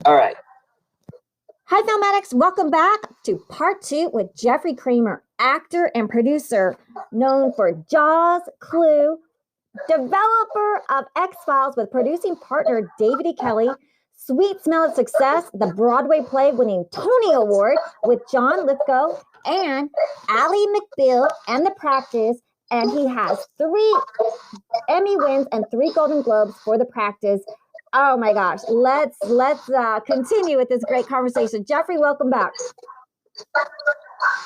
All right. Hi, Film Addicts. Welcome back to part two with Jeffrey Kramer, actor and producer known for Jaws, Clue, developer of X-Files with producing partner David E. Kelley, Sweet Smell of Success, the Broadway play winning Tony Award with John Lithgow, and Ally McBeal and The Practice. And he has 3 Emmy wins and 3 Golden Globes for The Practice. Oh my gosh, let's continue with this great conversation. Jeffrey, welcome back.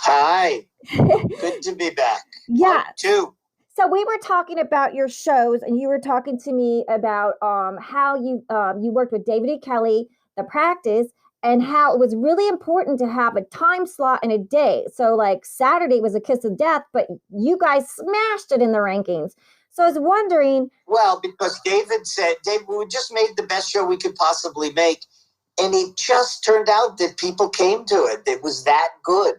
Hi. Good to be back. Yeah. Part two. So we were talking about your shows, and you were talking to me about how you worked with David E. Kelley, The Practice, and how it was really important to have a time slot in a day. So like Saturday was a kiss of death, but you guys smashed it in the rankings. So I was wondering. Well, because David said, we just made the best show we could possibly make. And it just turned out that people came to it. It was that good.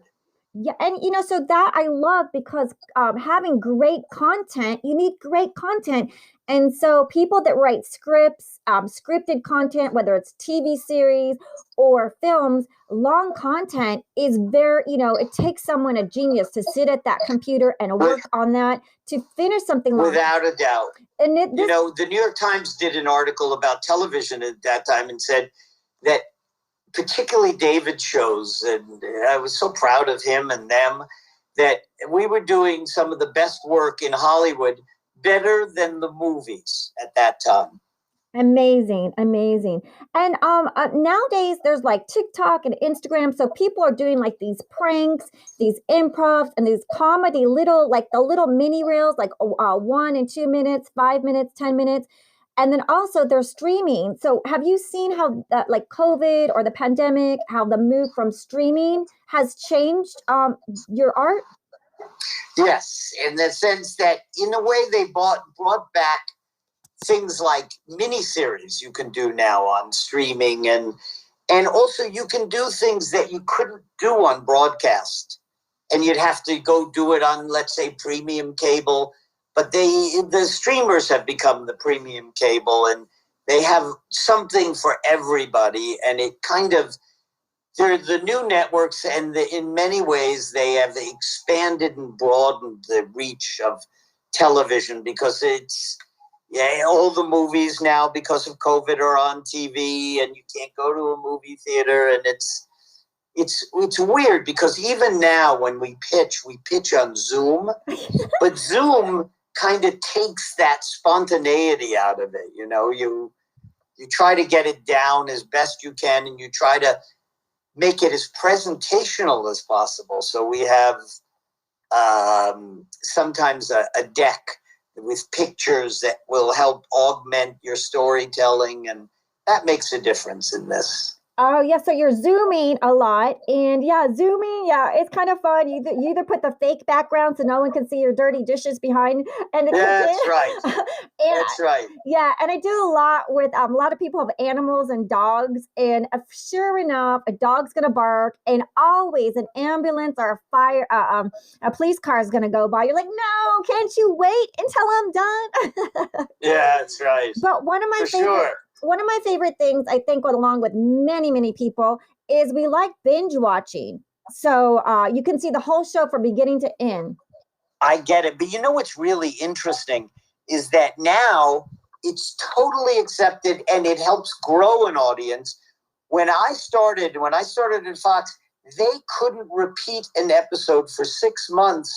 Yeah, and so that I love because having great content, you need great content. And so people that write scripts, scripted content, whether it's TV series or films, long content is very, it takes someone a genius to sit at that computer and work on that to finish something long. Without a doubt. And the New York Times did an article about television at that time and said that particularly David's shows, and I was so proud of him and them, that we were doing some of the best work in Hollywood, better than the movies at that time. Amazing. And nowadays there's like TikTok and Instagram, so people are doing like these pranks, these improvs, and these comedy little mini reels, like 1 and 2 minutes, 5 minutes, 10 minutes. And then also they're streaming. So have you seen how like COVID or the pandemic, how the move from streaming has changed your art? Yes, in the sense that in a way they brought back things like miniseries you can do now on streaming, and also you can do things that you couldn't do on broadcast, and you'd have to go do it on, let's say, premium cable. But the streamers have become the premium cable, and they have something for everybody. And it kind of, they're the new networks, and in many ways they have expanded and broadened the reach of television, because all the movies now, because of COVID, are on TV, and you can't go to a movie theater, and it's weird because even now when we pitch on Zoom, but Zoom kind of takes that spontaneity out of it. You try to get it down as best you can, and you try to make it as presentational as possible. So we have sometimes a deck with pictures that will help augment your storytelling, and that makes a difference in this. Oh, yeah. So you're zooming a lot. And zooming, it's kind of fun. You either put the fake background so no one can see your dirty dishes behind and the kitchen. That's right. That's right. Yeah. And I do a lot with a lot of people have animals and dogs. And sure enough, a dog's going to bark. And always an ambulance or a fire, a police car is going to go by. You're like, no, can't you wait until I'm done? Yeah, that's right. But one of my favorite things, I think, along with many, many people, is we like binge watching. So you can see the whole show from beginning to end. I get it. But what's really interesting is that now it's totally accepted, and it helps grow an audience. When I started at Fox, they couldn't repeat an episode for 6 months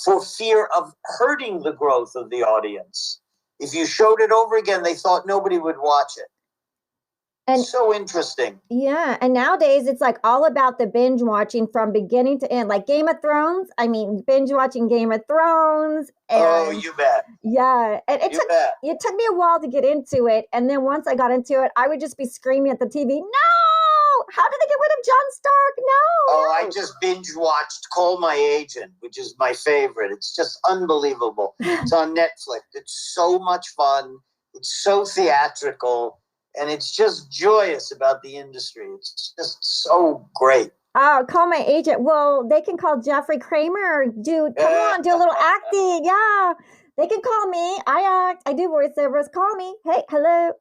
for fear of hurting the growth of the audience. If you showed it over again, they thought nobody would watch it. And so interesting. Yeah. And nowadays it's like all about the binge watching from beginning to end, like Game of Thrones. I mean, binge watching Game of Thrones. Oh, you bet. Yeah. And it took me a while to get into it. And then once I got into it, I would just be screaming at the TV, no! How did they get rid of Jon Stark? No! Oh, I just binge watched Call My Agent, which is my favorite. It's just unbelievable. It's on Netflix. It's so much fun. It's so theatrical. And it's just joyous about the industry. It's just so great. Oh, Call My Agent. Well, they can call Jeffrey Kramer. Dude, come on, do a little acting. Yeah. They can call me. I act. I do voiceovers. Call me. Hey, hello.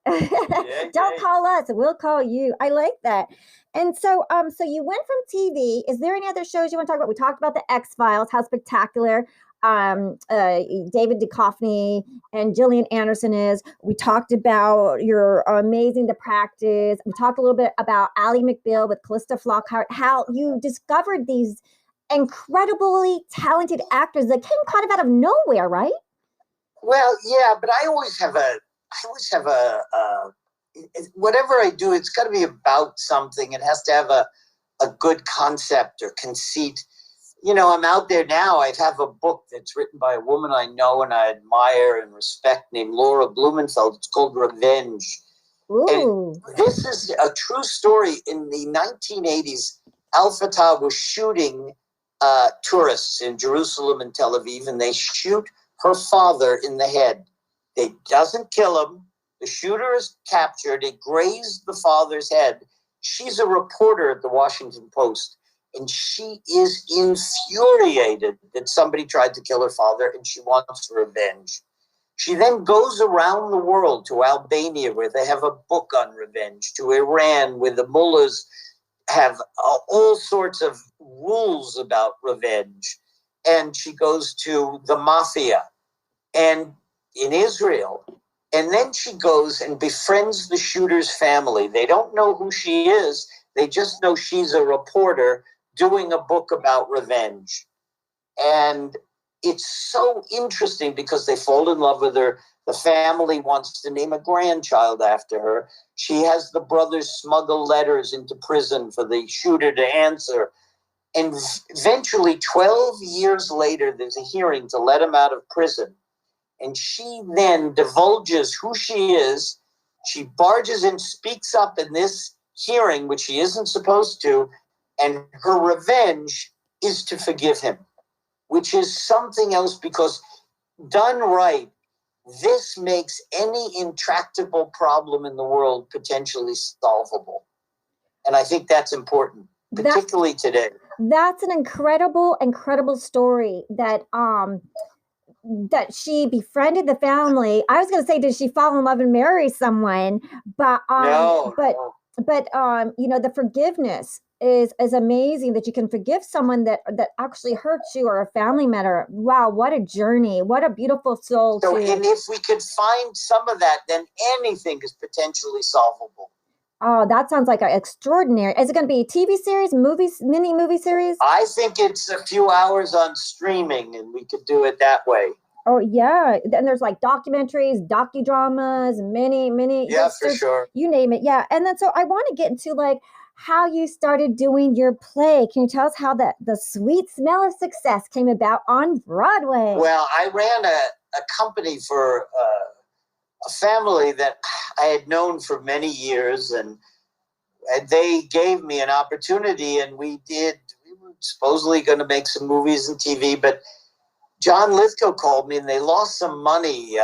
Don't call us. We'll call you. I like that. And so, so you went from TV. Is there any other shows you want to talk about? We talked about the X-Files, how spectacular David Duchovny and Gillian Anderson is. We talked about your amazing The Practice. We talked a little bit about Ally McBeal with Callista Flockhart, how you discovered these incredibly talented actors that came kind of out of nowhere, right? Well, yeah, but I always have whatever I do, it's got to be about something. It has to have a good concept or conceit. You know, I'm out there now. I have a book that's written by a woman I know and I admire and respect named Laura Blumenfeld. It's called Revenge. Ooh. And this is a true story. In the 1980s, Al Fatah was shooting tourists in Jerusalem and Tel Aviv, and they shoot her father in the head. They doesn't kill him. The shooter is captured. It grazed the father's head. She's a reporter at the Washington Post, and she is infuriated that somebody tried to kill her father, and she wants revenge. She then goes around the world to Albania, where they have a book on revenge, to Iran, where the mullahs have all sorts of rules about revenge. And she goes to the mafia and in Israel. And then she goes and befriends the shooter's family. They don't know who she is. They just know she's a reporter doing a book about revenge. And it's so interesting because they fall in love with her. The family wants to name a grandchild after her. She has the brothers smuggle letters into prison for the shooter to answer. And eventually, 12 years later, there's a hearing to let him out of prison. And she then divulges who she is. She barges in, speaks up in this hearing, which she isn't supposed to. And her revenge is to forgive him, which is something else, because done right, this makes any intractable problem in the world potentially solvable. And I think that's important, particularly today. That's an incredible story that that she befriended the family. I was going to say, did she fall in love and marry someone? But no. You know, the forgiveness is amazing, that you can forgive someone that actually hurts you, or a family member. Wow, what a journey. What a beautiful soul. So, and if we could find some of that, then anything is potentially solvable. Oh, that sounds like extraordinary. Is it going to be a TV series, movies, mini movie series? I think it's a few hours on streaming, and we could do it that way. Oh, yeah. And there's like documentaries, docudramas, many. Yeah, for sure. You name it. Yeah. And then so I want to get into like how you started doing your play. Can you tell us how the sweet smell of success came about on Broadway? Well, I ran a company for a family that I had known for many years, and they gave me an opportunity, and we were supposedly going to make some movies and TV, but John Lithgow called me, and they lost some money.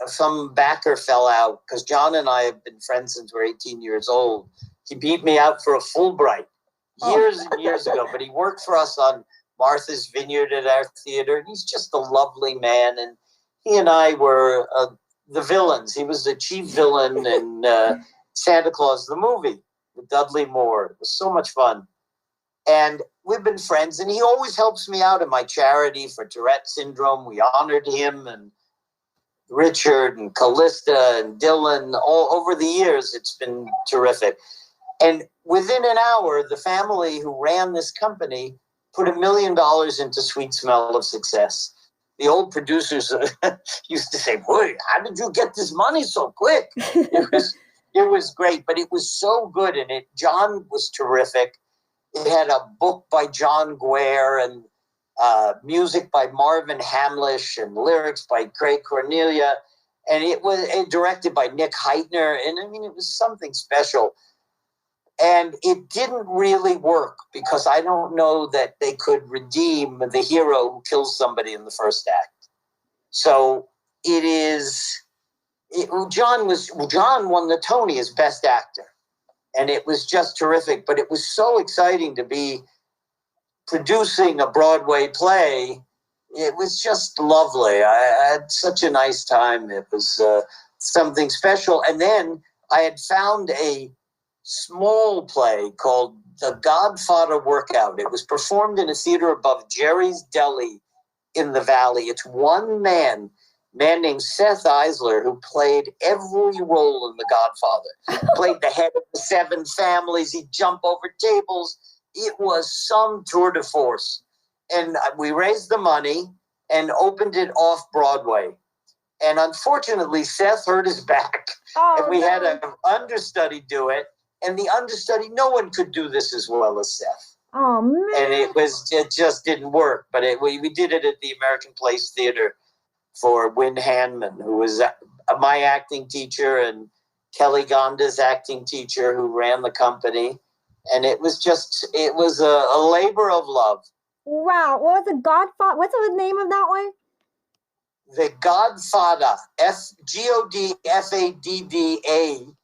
Some backer fell out, because John and I have been friends since we're 18 years old. He beat me out for a Fulbright years and years ago, but he worked for us on Martha's Vineyard at our theater, and he's just a lovely man, and he and I were the villains. He was the chief villain in Santa Claus the movie with Dudley Moore. It was so much fun. And we've been friends, and he always helps me out in my charity for Tourette syndrome. We honored him, and Richard and Callista and Dylan, all over the years. It's been terrific. And within an hour, the family who ran this company put $1 million into Sweet Smell of Success. The old producers used to say, "Boy, how did you get this money so quick?" It was great, but it was so good. And John was terrific. It had a book by John Guare, and music by Marvin Hamlish, and lyrics by Craig Cornelia. And it was directed by Nick Heitner. And I mean, it was something special. And it didn't really work, because I don't know that they could redeem the hero who kills somebody in the first act. So John won the Tony as Best Actor. And it was just terrific. But it was so exciting to be producing a Broadway play it was just lovely. I had such a nice time. It was something special. And then I had found a small play called The Godfather Workout. It was performed in a theater above Jerry's Deli in the Valley. It's one man named Seth Eisler, who played every role in The Godfather. Played the head of the 7 families. He'd jump over tables. It was some tour de force. And we raised the money and opened it off Broadway. And unfortunately, Seth hurt his back. And we had an understudy do it. And the understudy, no one could do this as well as Seth. Oh, man. And it just didn't work. But we did it at the American Place Theater for Wynn Hanman, who was my acting teacher, and Kelly Gonda's acting teacher, who ran the company. And it was a labor of love. Wow. What was the Godfather? What's the name of that one? The Godfather, Godfadda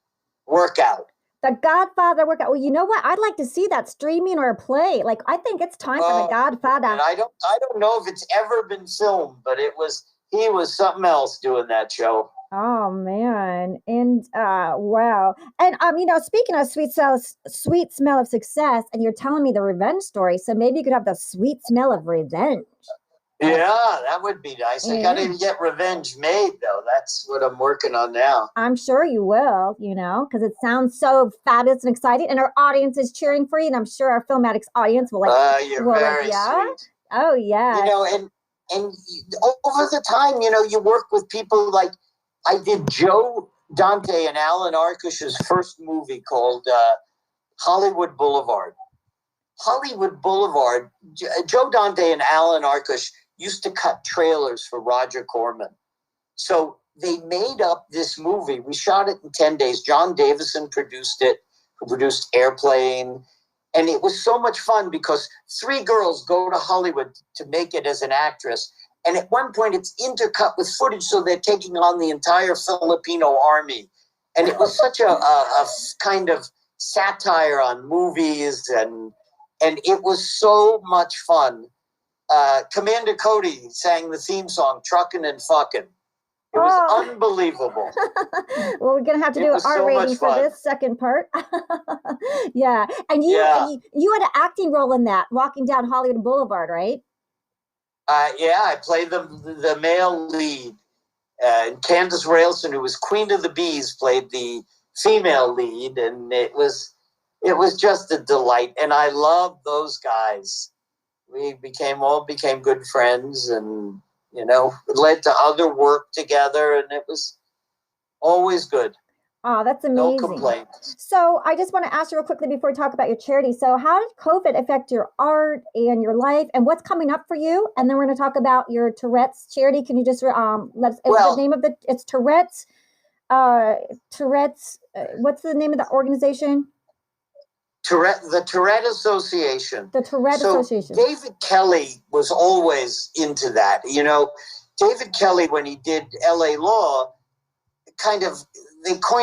workout. The Godfather workout. Well, you know what? I'd like to see that streaming or a play. Like, I think it's time for The Godfather. And I don't know if it's ever been filmed, but he was something else doing that show. Oh man. And wow. And speaking of sweet smell of success, and you're telling me the revenge story, so maybe you could have the sweet smell of revenge. Yeah, that would be nice. I gotta get Revenge made, though. That's what I'm working on now. I'm sure you will, because it sounds so fabulous and exciting, and our audience is cheering for you, and I'm sure our Film Addicts audience will you're very sweet. Oh yeah. And over the time, you work with people like I did Joe Dante and Alan Arkush's first movie called Hollywood Boulevard. Hollywood Boulevard, Joe Dante and Alan Arkush used to cut trailers for Roger Corman. So they made up this movie. We shot it in 10 days. John Davison produced it, who produced Airplane. And it was so much fun because 3 girls go to Hollywood to make it as an actress. And at one point, it's intercut with footage, so they're taking on the entire Filipino army. And it was such a kind of satire on movies, and it was so much fun. Commander Cody sang the theme song, Truckin' and Fuckin'. It was unbelievable. Well, we're going to have to do an R rating for this second part. Yeah. And you had an acting role in that, walking down Hollywood Boulevard, right? I played the male lead. And Candace Railson, who was Queen of the Bees, played the female lead. And it was just a delight. And I loved those guys. We became good friends, and it led to other work together, and it was always good. Oh, that's amazing. No complaints. So I just want to ask you real quickly before we talk about your charity. So how did COVID affect your art and your life, and what's coming up for you? And then we're going to talk about your Tourette's charity. Can you just let us, the name of it's Tourette's, what's the name of the organization? The Tourette Association. The Tourette Association. David Kelly was always into that. David Kelly, when he did LA Law, they coined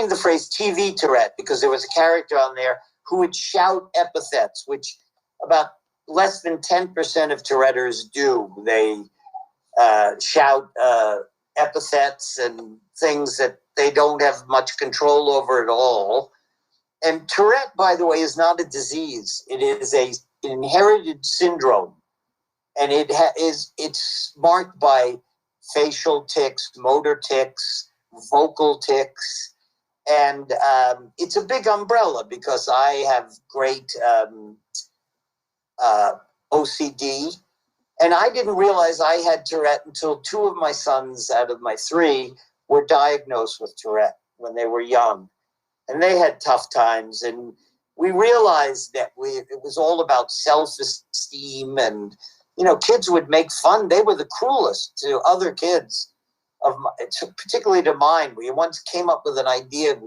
the phrase TV Tourette because there was a character on there who would shout epithets, which about less than 10% of Touretters do. They shout epithets and things that they don't have much control over at all. And Tourette, by the way, is not a disease. It is an inherited syndrome. And it's marked by facial tics, motor tics, vocal tics. And it's a big umbrella because I have great OCD. And I didn't realize I had Tourette until 2 of my sons out of my 3 were diagnosed with Tourette when they were young. And they had tough times, and we realized that it was all about self-esteem, and kids would make fun. They were the cruelest to other kids, particularly to mine. We once came up with an idea.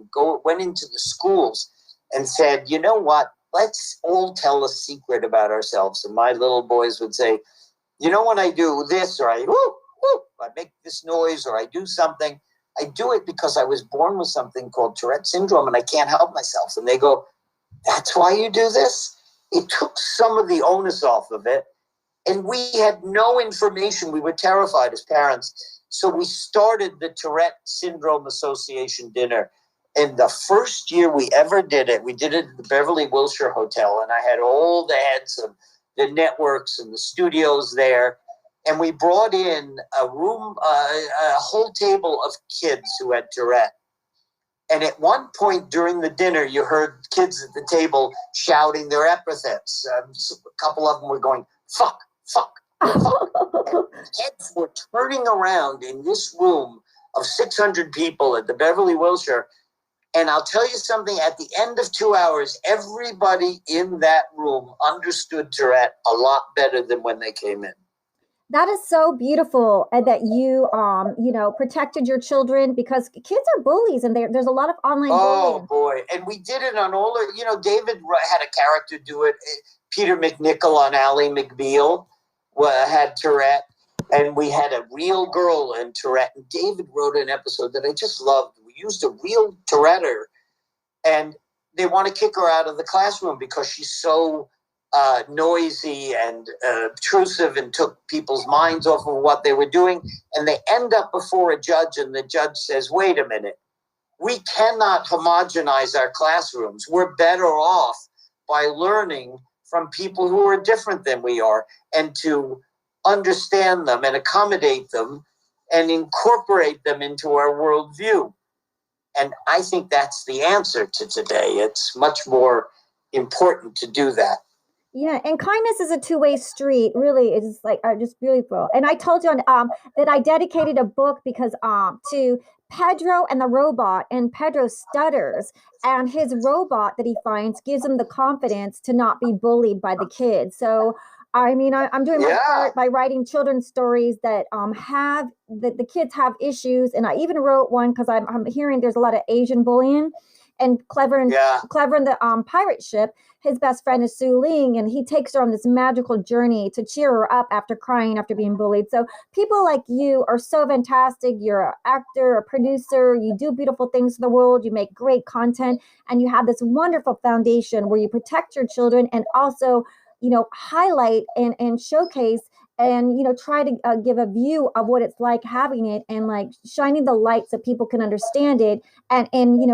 Went into the schools and said, "You know what? Let's all tell a secret about ourselves." And my little boys would say, "When I do this, or I make this noise, or I do something, I do it because I was born with something called Tourette syndrome and I can't help myself." And they go, "That's why you do this?" It took some of the onus off of it. And we had no information. We were terrified as parents. So we started the Tourette Syndrome Association dinner. And the first year we ever did it, we did it at the Beverly Wilshire Hotel. And I had all the heads of the networks and the studios there. And we brought in a whole table of kids who had Tourette. And at one point during the dinner, you heard kids at the table shouting their epithets. A couple of them were going, fuck, fuck, fuck. And kids were turning around in this room of 600 people at the Beverly Wilshire. And I'll tell you something, at the end of 2 hours, everybody in that room understood Tourette a lot better than when they came in. That is so beautiful, and that you, protected your children, because kids are bullies, and there's a lot of online bullying. Oh, boy. And we did it on all of, David had a character do it. Peter McNichol on Ally McBeal had Tourette. And we had a real girl in Tourette. And David wrote an episode that I just loved. We used a real Touretteer, and they want to kick her out of the classroom because she's so noisy and obtrusive and took people's minds off of what they were doing. And they end up before a judge, and the judge says, wait a minute, we cannot homogenize our classrooms. We're better off by learning from people who are different than we are, and to understand them and accommodate them and incorporate them into our worldview. And I think that's the answer to today. It's much more important to do that. Yeah, and kindness is a two-way street. Really, it's like just beautiful. And I told you that I dedicated a book because to Pedro and the robot, and Pedro stutters, and his robot that he finds gives him the confidence to not be bullied by the kids. So I mean, I'm doing my part by writing children's stories that have the kids have issues, and I even wrote one because I'm hearing there's a lot of Asian bullying. And Clever in the pirate ship, his best friend is Su Ling, and he takes her on this magical journey to cheer her up after crying after being bullied. So people like you are so fantastic. You're an actor, a producer. You do beautiful things in the world. You make great content, and you have this wonderful foundation where you protect your children and also, highlight and showcase and, try to give a view of what it's like having it, and like shining the light so people can understand it, and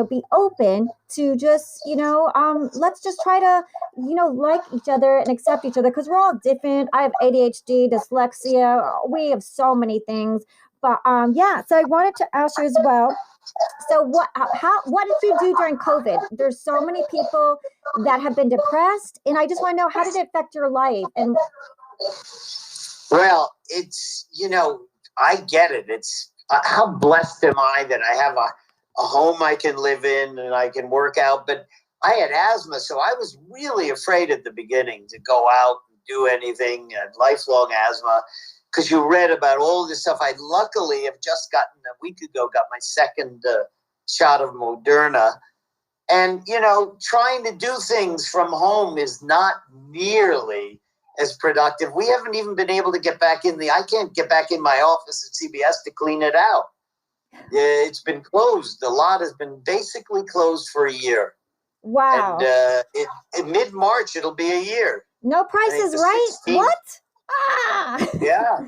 be open to just, let's just try to, like each other and accept each other, because we're all different. I have ADHD, dyslexia. We have so many things. But so I wanted to ask you as well. So what did you do during COVID? There's so many people that have been depressed, and I just want to know, how did it affect your life? And well, it's, I get it. It's how blessed am I that I have a home I can live in and I can work out. But I had asthma, so I was really afraid at the beginning to go out and do anything. Lifelong asthma, because you read about all this stuff. I luckily have just gotten, a week ago, got my second shot of Moderna. And, trying to do things from home is not nearly as productive. We haven't even been able to get back I can't get back in my office at CBS to clean it out. It's been closed. The lot has been basically closed for a year. Wow. And in mid-March, it'll be a year. No Price is Right? 16th. What? Yeah.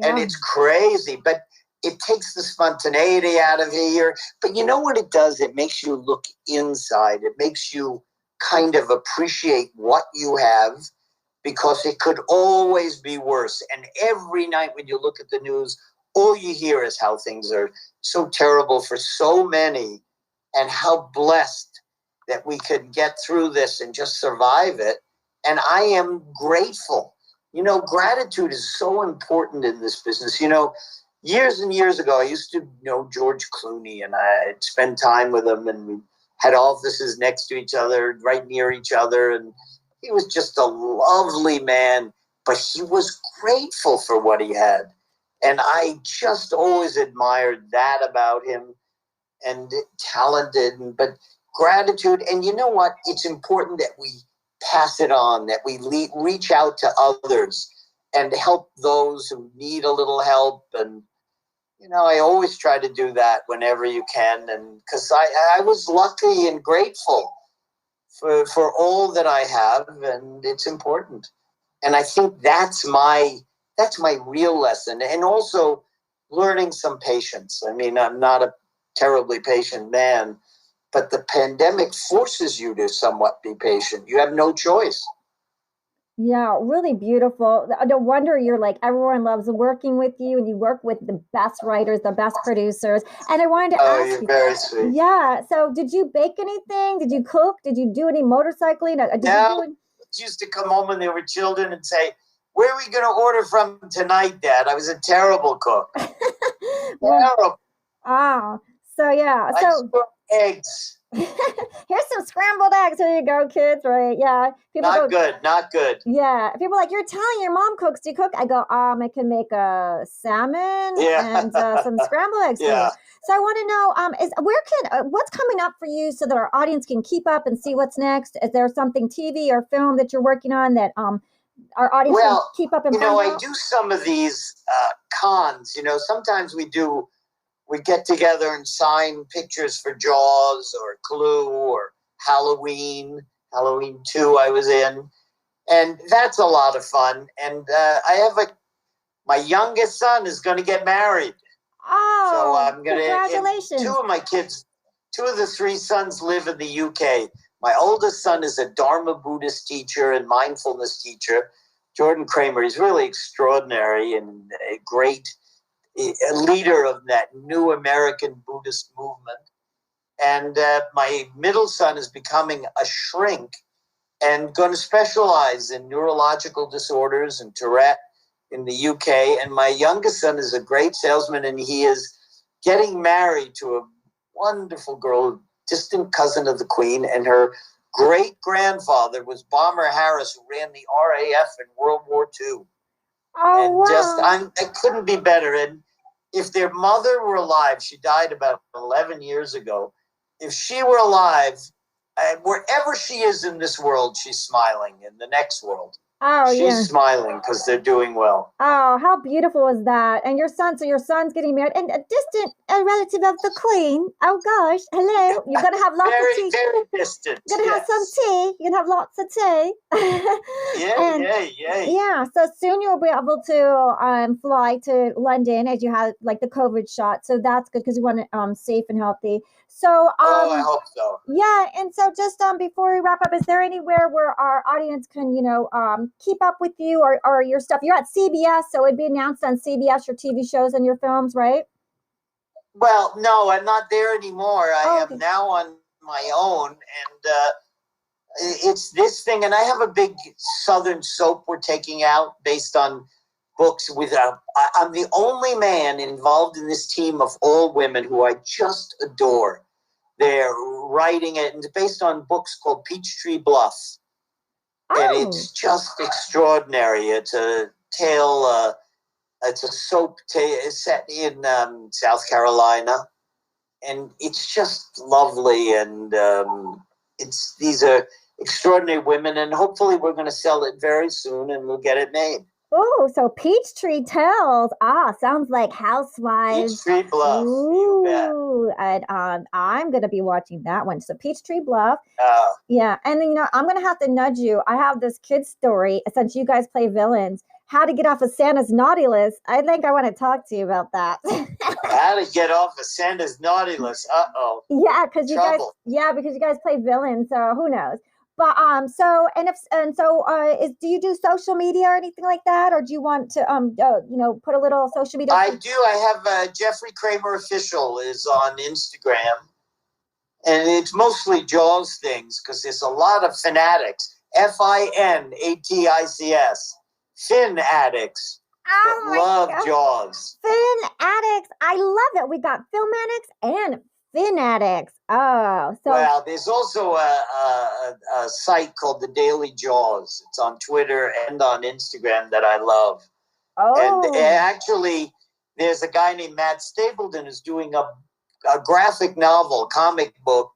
And it's crazy, but it takes the spontaneity out of here. But you know what it does? It makes you look inside. It makes you kind of appreciate what you have, because it could always be worse. And every night when you look at the news, all you hear is how things are so terrible for so many, and how blessed that we could get through this and just survive it. And I am grateful. Gratitude is so important in this business. Years and years ago, I used to know George Clooney, and I'd spend time with him, and we had offices next to each other, right near each other. And he was just a lovely man, but he was grateful for what he had. And I just always admired that about him, and talented, but gratitude. And you know what? It's important that we pass it on, that we reach out to others and help those who need a little help. And, I always try to do that whenever you can. And because I was lucky and grateful for all that I have, and it's important. And I think that's my real lesson. And also learning some patience. I mean, I'm not a terribly patient man, but the pandemic forces you to somewhat be patient. You have no choice. Yeah, really beautiful. No wonder you're like everyone loves working with you, and you work with the best writers, the best producers. And I wanted to Oh, ask you're you, very sweet. yeah. So, did you bake anything? Did you cook? Did you do any motorcycling? Did you do Now, used to come home when they were children and say, "Where are we going to order from tonight, Dad?" I was a terrible cook. well, Terrible. so yeah, I so cooked eggs. here's some scrambled eggs. Here you go, kids. Right? Yeah. People Not go, good. Not good. yeah. People are like, you're Italian. Your mom cooks. Do you cook? I go, I can make a salmon Yeah. and some scrambled eggs for Yeah. you. So I want to know, is where can what's coming up for you so that our audience can keep up and see what's next? Is there something TV or film that you're working on that our audience can Well, keep up and you know, find I out? do some of these cons. You know, sometimes we get together and sign pictures for Jaws or Clue or Halloween. Halloween 2 I was in. And that's a lot of fun. And I have my youngest son is going to get married. So Oh, I'm going to, congratulations. two of the three sons live in the UK. My oldest son is a Dharma Buddhist teacher and mindfulness teacher, Jordan Kramer. He's really extraordinary and a great leader of that new American Buddhist movement. And my middle son is becoming a shrink and going to specialize in neurological disorders and Tourette in the UK. And my youngest son is a great salesman, and he is getting married to a wonderful girl, distant cousin of the Queen, and her great-grandfather was Bomber Harris, who ran the RAF in World War II. Oh, And wow. I couldn't be better. And if their mother were alive, she died about 11 years ago. If she were alive, wherever she is in this world, she's smiling. In the next world, Oh, she's yeah. smiling because they're doing well. Oh, how beautiful is that? And so your son's getting married, and a distant relative of the Queen. Oh gosh, hello. You're gonna have lots of Very, tea. very distant. You're gonna have some tea. You're gonna have lots of tea. And Yay. yeah, so soon you'll be able to fly to London as you have like the COVID shot. So that's good because you want it safe and healthy. So Oh, I hope so. yeah, and so just before we wrap up, is there anywhere where our audience can keep up with you or your stuff? You're at CBS, so it'd be announced on CBS, your TV shows and your films, right? Well, no, I'm not there anymore. I Okay. am now on my own, and it's this thing. And I have a big Southern soap we're taking out based on books with I'm the only man involved in this team of all women who I just adore. They're writing it, and it's based on books called Peachtree Bluff. And it's just extraordinary. It's a tale, it's a soap set in South Carolina. And it's just lovely. And these are extraordinary women. And hopefully we're going to sell it very soon and we'll get it made. Oh, so Peachtree Tales. Sounds like Housewives. Peachtree Bluff. You bet. And I'm gonna be watching that one. So Peachtree Bluff. Uh, Yeah, and then, I'm gonna have to nudge you. I have this kid story since you guys play villains. How to get off of Santa's naughty list. I think I want to talk to you about that. How to get off of Santa's naughty list. Uh-oh. Yeah, because Trouble. because you guys play villains, so who knows? But do you do social media or anything like that, or do you want to put a little social media? I do. I have Jeffrey Kramer Official is on Instagram, and it's mostly Jaws things because there's a lot of fanatics. FINATICS. Fin addicts that love Jaws. Fin addicts. I love it. We got film addicts and fin addicts. Oh, so well, there's also a site called the Daily Jaws. It's on Twitter and on Instagram that I love. Oh. And actually, there's a guy named Matt Stapleton who's doing a graphic novel, comic book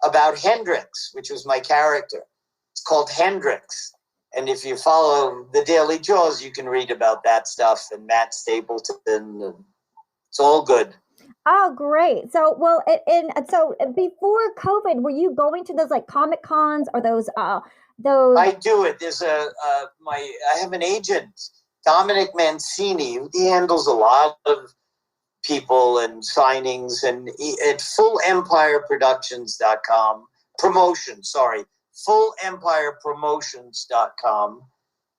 about Hendricks, which was my character. It's called Hendricks. And if you follow the Daily Jaws, you can read about that stuff and Matt Stapleton. And it's all good. Oh, great. So, well, so before COVID, were you going to those like Comic Cons or those? I do it. There's I have an agent, Dominic Mancini. He handles a lot of people and signings, and at fullempireproductions.com promotion, sorry, fullempirepromotions.com,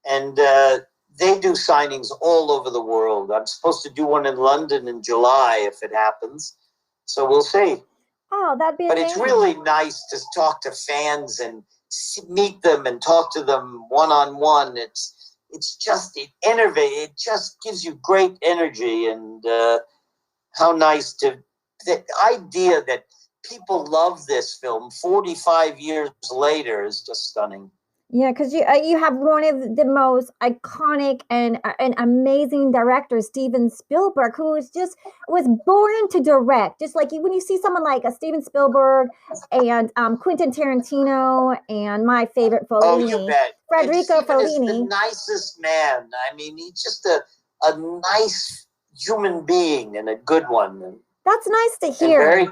and they do signings all over the world. I'm supposed to do one in London in July if it happens, so we'll see. Oh, that'd be But amazing. it's really nice to talk to fans and meet them and talk to them one-on-one. It's just it just gives you great energy, and how nice the idea that people love this film 45 years later is just stunning. Yeah, because you have one of the most iconic and amazing directors, Steven Spielberg, who was born to direct. Just like when you see someone like a Steven Spielberg and Quentin Tarantino and my favorite Oh, you Fellini, bet. Federico And Steven is the Fellini. nicest man. I mean, he's just a nice human being and a good one, That's nice to and hear. very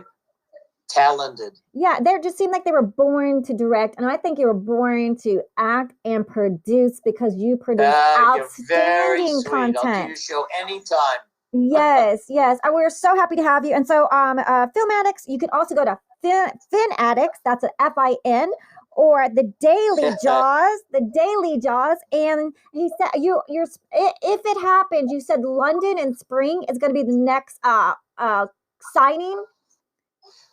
talented. Yeah, they just seem like they were born to direct, and I think you were born to act and produce because you produce You're very outstanding sweet. I'll do content. your show anytime. Yes, yes. We're so happy to have you. And so, Film Addicts, you can also go to Fin Addicts, that's an FIN, or the Daily Jaws, And he said, if it happens, you said London in spring is going to be the next signing.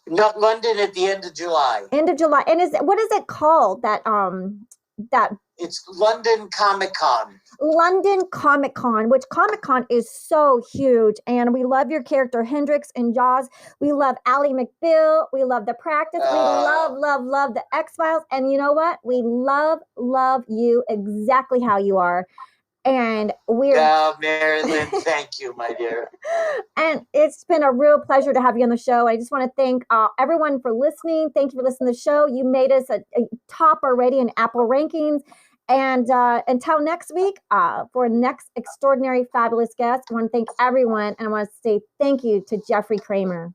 Not London at the end of July. End of July. And what is it called? That It's London Comic Con. London Comic Con, which Comic Con is so huge. And we love your character Hendrix and Jaws. We love Ally McBeal. We love The Practice. We love the X-Files. And you know what? We love you exactly how you are. And Marilyn, thank you, my dear. And it's been a real pleasure to have you on the show. I just want to thank everyone for listening. Thank you for listening to the show. You made us a top already in Apple rankings. And until next week, for next extraordinary, fabulous guest, I want to thank everyone. And I want to say thank you to Jeffrey Kramer.